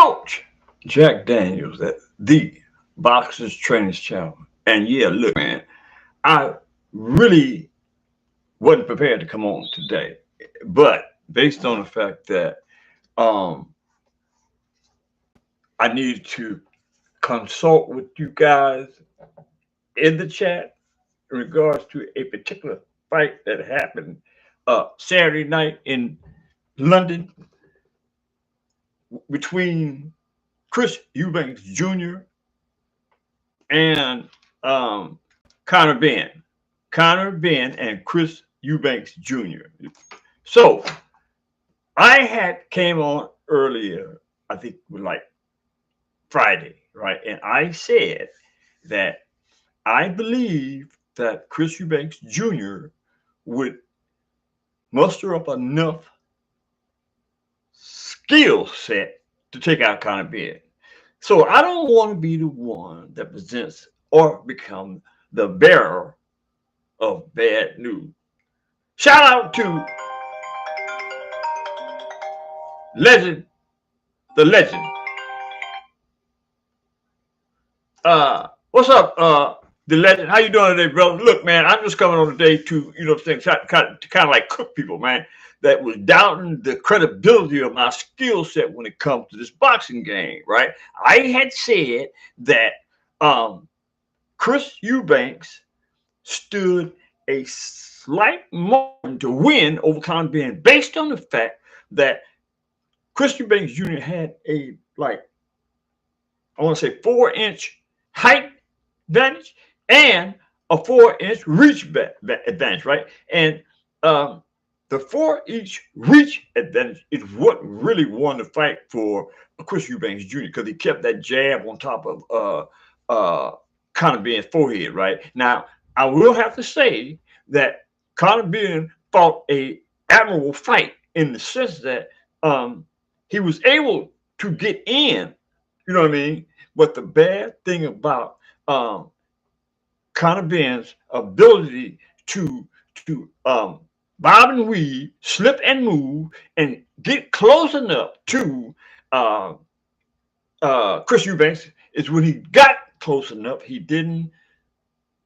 Coach Jack Daniels at the Boxers Trainers Channel. And yeah, look, man, I really wasn't prepared to come on today, but based on the fact that um, I needed to consult with you guys in the chat in regards to a particular fight that happened Saturday night in London between Chris Eubank Jr. and um, Connor Ben. Connor Ben and Chris Eubanks Jr. So I had came on earlier, I think like Friday, right? And I said that I believe that Chris Eubanks Jr. would muster up enough skill set to take out Connor Ben. So I don't want to be the one that presents or become the bearer of bad news. Shout out to legend, the legend. What's up, the legend? How you doing today, brother? Look, man, I'm just coming on today to, you know what I'm saying, kind of like cook people, man, that was doubting the credibility of my skill set when it comes to this boxing game, right? I had said that Chris Eubanks stood a slight margin to win over Conor Ben based on the fact that Chris Eubanks Jr. had a, like, I want to say 4-inch height advantage and a 4-inch reach advantage, right? And the 4-inch reach advantage is what really won the fight for Chris Eubanks Jr. because he kept that jab on top of Conor Ben's forehead, right? Now, I will have to say that Conor Ben fought a admirable fight in the sense that he was able to get in, you know what I mean? But the bad thing about Conor Ben's ability to bob and weave, slip and move, and get close enough to Chris Eubanks is when he got close enough, he didn't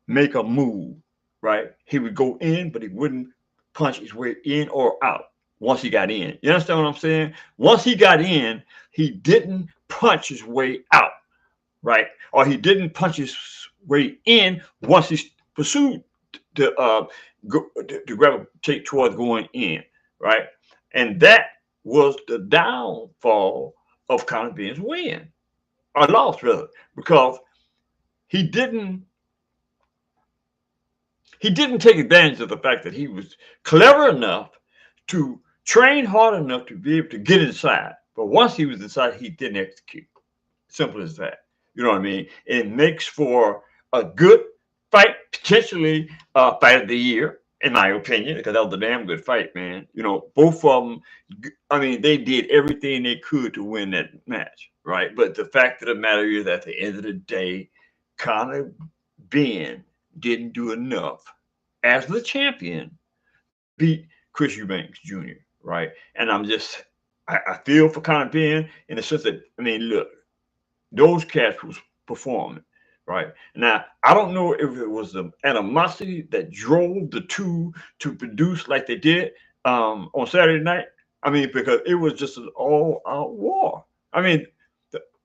make a move, right? He would go in, but he wouldn't punch his way in or out once he got in. You understand what I'm saying? Once he got in, he didn't punch his way out, right? Or he didn't punch his way in once he pursued to gravitate towards going in, right? And that was the downfall of Conor Ben's win, or loss rather, because he didn't take advantage of the fact that he was clever enough to train hard enough to be able to get inside. But once he was inside, he didn't execute. Simple as that. You know what I mean? It makes for a good fight, potentially fight of the year, in my opinion, because that was a damn good fight, man. You know, both of them, I mean, they did everything they could to win that match, right? But the fact of the matter is, at the end of the day, Conor Ben didn't do enough as the champion to beat Chris Eubanks Jr., right? And I feel for Conor Ben in the sense that, I mean, look, those cats was performing, right? Now, I don't know if it was the animosity that drove the two to produce like they did on Saturday night. I mean, because it was just an all-out war. I mean,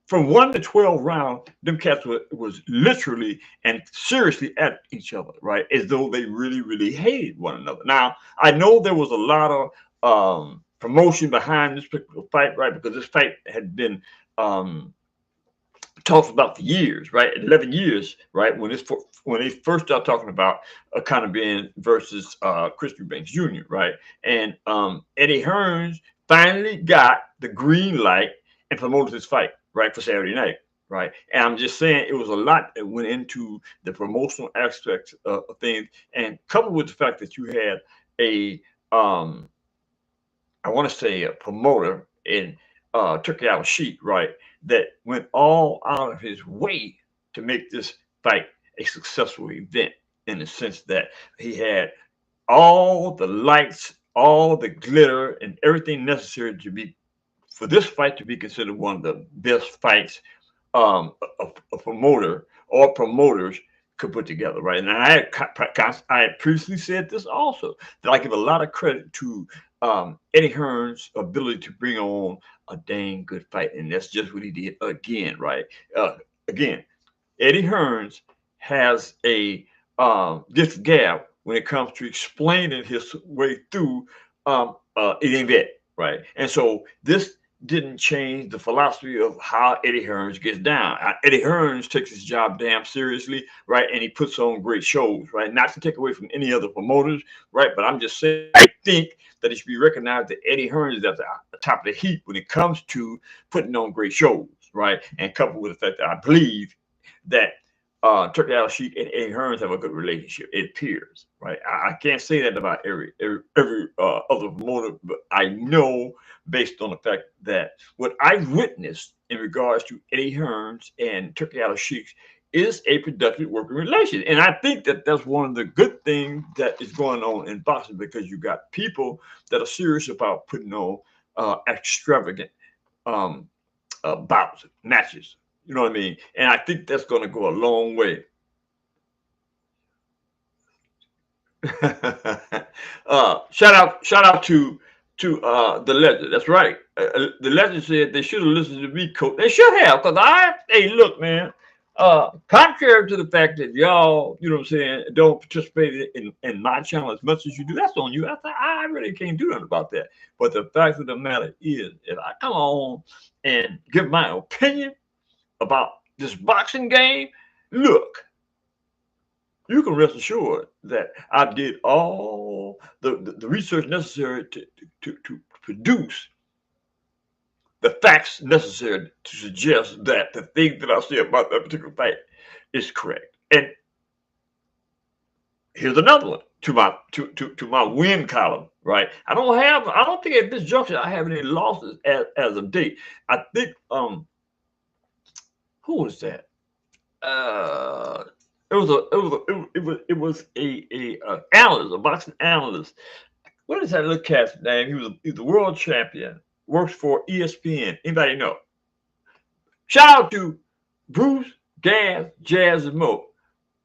from 1 to 12 rounds, them cats was literally and seriously at each other, right? As though they really, really hated one another. Now, I know there was a lot of promotion behind this particular fight, right? Because this fight had been talked about for years, right? 11 years, right? When they first started talking about Conor Ben versus Chris Eubanks Jr., right? And Eddie Hearns finally got the green light and promoted this fight, right, for Saturday night, right? And I'm just saying it was a lot that went into the promotional aspects of things, and coupled with the fact that you had a I want to say a promoter in Turkey Al Sheik, right, that went all out of his way to make this fight a successful event in the sense that he had all the lights, all the glitter, and everything necessary to be for this fight to be considered one of the best fights a promoter or promoters could put together, right? And I had previously said this also, that I give a lot of credit to Eddie Hearn's ability to bring on a dang good fight, and that's just what he did again, right? Again, Eddie Hearns has a this gap when it comes to explaining his way through it ain't that, right? And so this didn't change the philosophy of how Eddie Hearns gets down. Eddie Hearns takes his job damn seriously, right? And he puts on great shows, right? Not to take away from any other promoters, right? But I'm just saying, I think that it should be recognized that Eddie Hearns is at the top of the heap when it comes to putting on great shows, right? And coupled with the fact that I believe that Turkey Al Sheik and Eddie Hearns have a good relationship. It appears, right? I can't say that about every other promoter, but I know based on the fact that what I've witnessed in regards to Eddie Hearns and Turkey Al Sheik is a productive working relation, and I think that that's one of the good things that is going on in boxing, because you got people that are serious about putting on extravagant bouts, matches. You know what I mean? And I think that's going to go a long way. Shout out to the legend. That's right. The legend said they should have listened to me, coach. They should have, because hey, look, man. Contrary to the fact that y'all, you know what I'm saying, don't participate in my channel as much as you do, that's on you. I really can't do nothing about that. But the fact of the matter is, if I come on and give my opinion about this boxing game, look, you can rest assured that I did all the research necessary to produce the facts necessary to suggest that the thing that I say about that particular fight is correct. And here's another one to my win column, right? I don't think at this juncture I have any losses as of date. I think who was that? It was a analyst, a boxing analyst. What is that little cat's name? He was a world champion. Works for ESPN. Anybody know? Shout out to Bruce, Gas, Jazz, and Mo.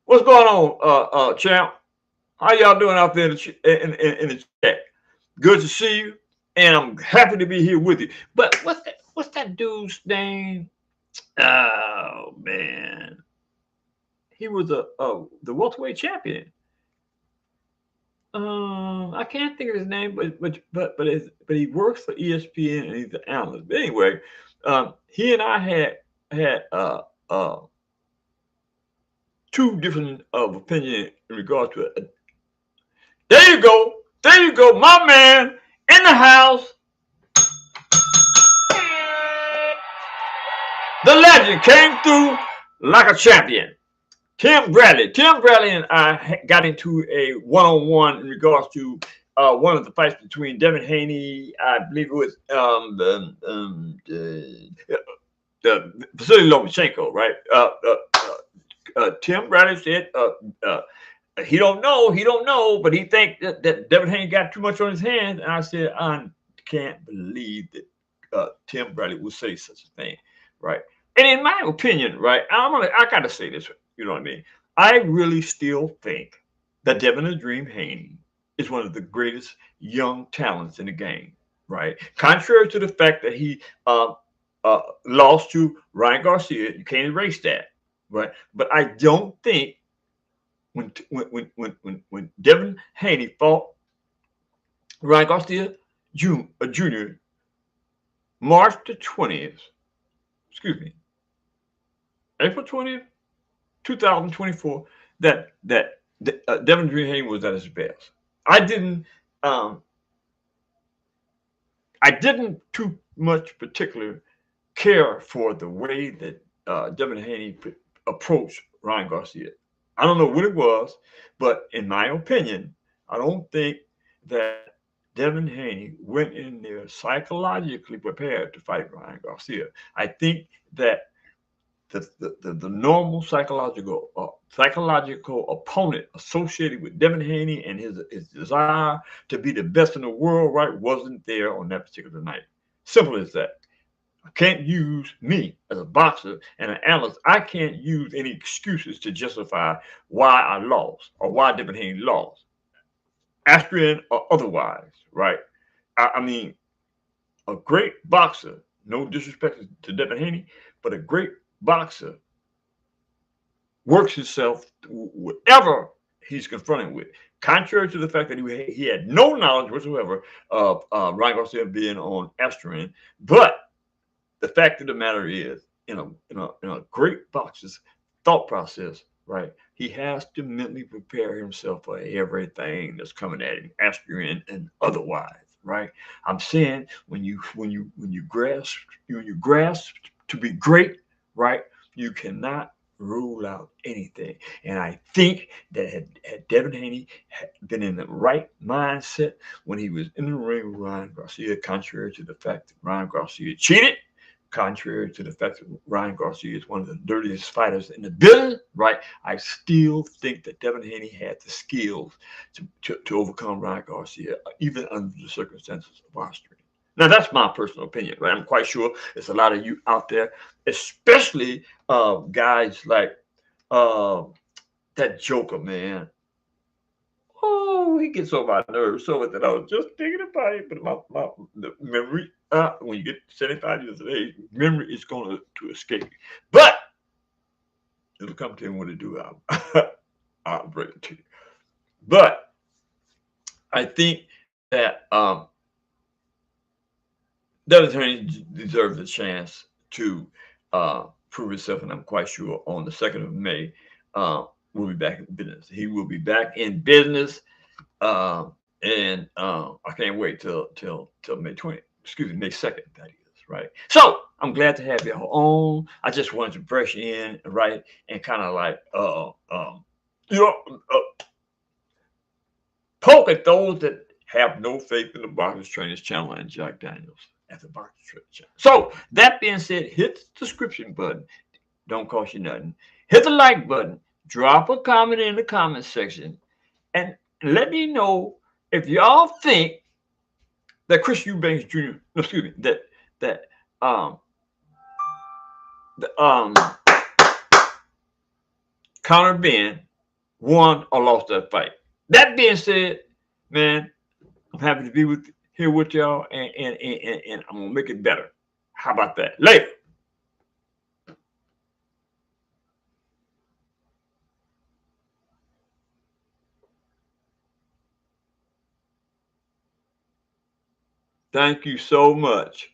What's going on, champ? How y'all doing out there in the chat? Good to see you, and I'm happy to be here with you. But what's that dude's name? Oh man, he was the welterweight champion. I can't think of his name, but he works for ESPN and he's an analyst. But anyway, he and I had two different of opinion in regard to it. There you go, my man in the house. The legend came through like a champion. Tim Bradley and I got into a one-on-one in regards to one of the fights between Devin Haney, I believe it was the Vasily Lomachenko, right? Tim Bradley said he don't know, but he think that Devin Haney got too much on his hands. And I said, I can't believe that Tim Bradley would say such a thing, right? And in my opinion, right, I gotta say this. You know what I mean? I really still think that Devin the Dream Haney is one of the greatest young talents in the game, right? Contrary to the fact that he lost to Ryan Garcia, you can't erase that, right? But I don't think when Devin Haney fought Ryan Garcia Jr. March the 20th, April 20th, 2024, that Devin Dream Haney was at his best. I didn't too much particular care for the way that Devin Haney approached Ryan Garcia. I don't know what it was, but in my opinion, I don't think that Devin Haney went in there psychologically prepared to fight Ryan Garcia. I think that the normal psychological opponent associated with Devin Haney and his desire to be the best in the world, right, wasn't there on that particular night. Simple as that. I can't use me as a boxer and an analyst. I can't use any excuses to justify why I lost or why Devin Haney lost, Austrian or otherwise, right? I mean, a great boxer, no disrespect to Devin Haney, but a great boxer works himself through whatever he's confronted with. Contrary to the fact that he had no knowledge whatsoever of Ryan Garcia being on Astrid, but the fact of the matter is, in a great boxer's thought process, right? He has to mentally prepare himself for everything that's coming at him, Astrid and otherwise, right? I'm saying when you grasp to be great, right? You cannot rule out anything. And I think that had Devin Haney been in the right mindset when he was in the ring with Ryan Garcia, contrary to the fact that Ryan Garcia cheated, contrary to the fact that Ryan Garcia is one of the dirtiest fighters in the business, right? I still think that Devin Haney had the skills to overcome Ryan Garcia, even under the circumstances of Austria. Now, that's my personal opinion, right? I'm quite sure there's a lot of you out there, especially guys like uh, that Joker, man. Oh, he gets on my nerves so much that I was just thinking about it. But the memory, when you get 75 years of age, memory is going to escape you. But it'll come to him when it do. I'll bring it to you. But I think that that attorney deserves a chance to prove himself, and I'm quite sure on the 2nd of May, we'll be back in business. He will be back in business, and I can't wait till May 20th. Excuse me, May 2nd. That is right. So I'm glad to have you on. I just wanted to brush in, right, and kind of like you know poke at those that have no faith in the Boxers Trainers Channel and Jack Daniels at the Boxers Trainers Channel. So that being said, hit the subscription button. Don't cost you nothing. Hit the like button. Drop a comment in the comment section, and let me know if y'all think that Chris Eubank Jr. No, excuse me, that um the Conor Ben won or lost that fight. That being said, man, I'm happy to be here with y'all, and I'm gonna make it better. How about that? Later. Thank you so much.